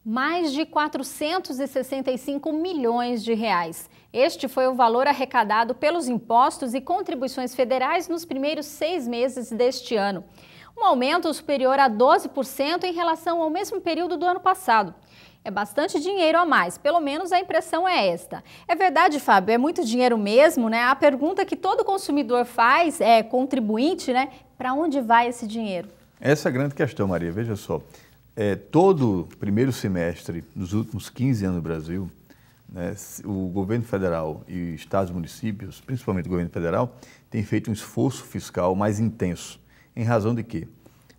Mais de 465 milhões de reais. Este foi o valor arrecadado pelos impostos e contribuições federais nos primeiros 6 meses deste ano. Um aumento superior a 12% em relação ao mesmo período do ano passado. É bastante dinheiro a mais, pelo menos a impressão é esta. É verdade, Fábio, é muito dinheiro mesmo, né? A pergunta que todo consumidor faz, contribuinte, né? Para onde vai esse dinheiro? Essa é a grande questão, Maria. Veja só, todo primeiro semestre dos últimos 15 anos no Brasil, né, o governo federal e estados e municípios, principalmente o governo federal, tem feito um esforço fiscal mais intenso. Em razão de quê?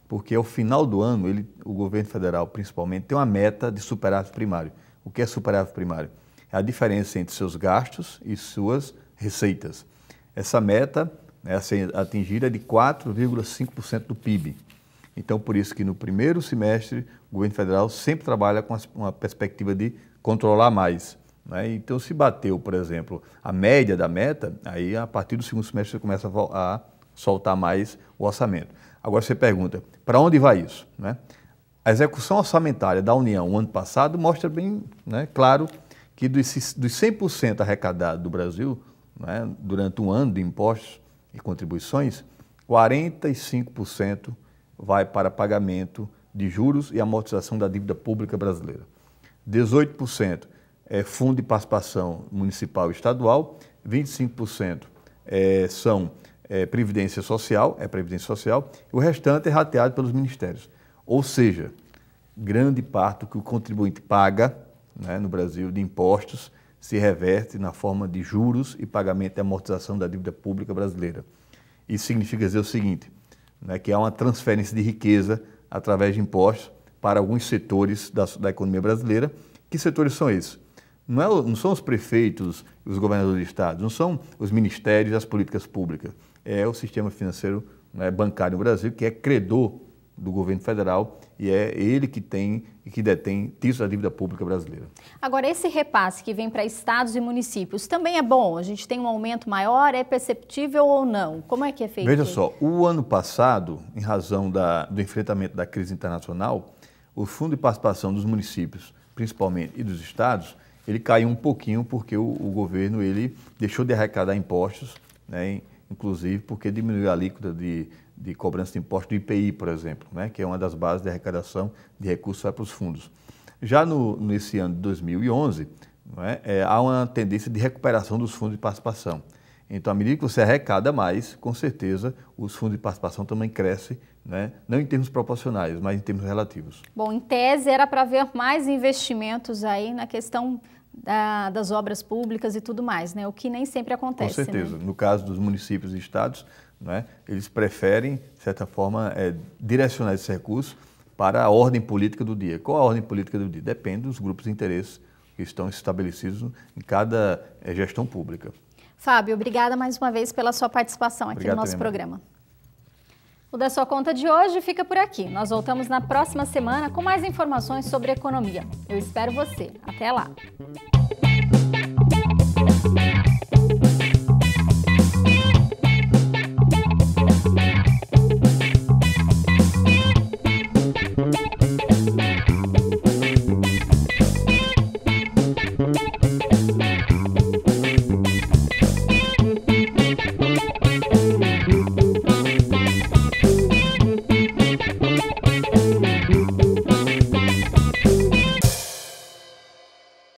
Porque ao final do ano, o governo federal, principalmente, tem uma meta de superávit primário. O que é superávit primário? É a diferença entre seus gastos e suas receitas. Essa meta, né, a ser atingida, é de 4,5% do PIB. Então, por isso que no primeiro semestre, o governo federal sempre trabalha com uma perspectiva de controlar mais, né? Então, se bateu, por exemplo, a média da meta, aí a partir do segundo semestre você começa a soltar mais o orçamento. Agora você pergunta, para onde vai isso, né? A execução orçamentária da União, o ano passado, mostra bem, né, claro que dos 100% arrecadado do Brasil, né, durante um ano de impostos e contribuições, 45% vai para pagamento de juros e amortização da dívida pública brasileira. 18% é fundo de participação municipal e estadual, 25% são previdência social, e o restante é rateado pelos ministérios. Ou seja, grande parte do que o contribuinte paga, né, no Brasil de impostos se reverte na forma de juros e pagamento e amortização da dívida pública brasileira. Isso significa dizer o seguinte, né, que há uma transferência de riqueza através de impostos para alguns setores da economia brasileira. Que setores são esses? Não são os prefeitos, os governadores de estado, não são os ministérios e as políticas públicas. É o sistema financeiro, né, bancário no Brasil, que é credor do governo federal e é ele que tem e que detém títulos da dívida pública brasileira. Agora, esse repasse que vem para estados e municípios também é bom? A gente tem um aumento maior, é perceptível ou não? Como é que é feito? Veja só, o ano passado, em razão do enfrentamento da crise internacional, o fundo de participação dos municípios, principalmente, e dos estados, ele caiu um pouquinho porque o governo deixou de arrecadar impostos, né, inclusive porque diminuiu a alíquota de cobrança de impostos do IPI, por exemplo, né, que é uma das bases de arrecadação de recursos para os fundos. Já nesse ano de 2011, né, há uma tendência de recuperação dos fundos de participação. Então, à medida que você arrecada mais, com certeza, os fundos de participação também crescem, né, não em termos proporcionais, mas em termos relativos. Bom, em tese era para haver mais investimentos aí na questão das obras públicas e tudo mais, né? O que nem sempre acontece. Com certeza. Né? No caso dos municípios e estados, né, eles preferem, de certa forma, direcionar esses recursos para a ordem política do dia. Qual a ordem política do dia? Depende dos grupos de interesse que estão estabelecidos em cada gestão pública. Fábio, obrigada mais uma vez pela sua participação aqui no nosso programa. O Da Sua Conta de hoje fica por aqui. Nós voltamos na próxima semana com mais informações sobre economia. Eu espero você. Até lá!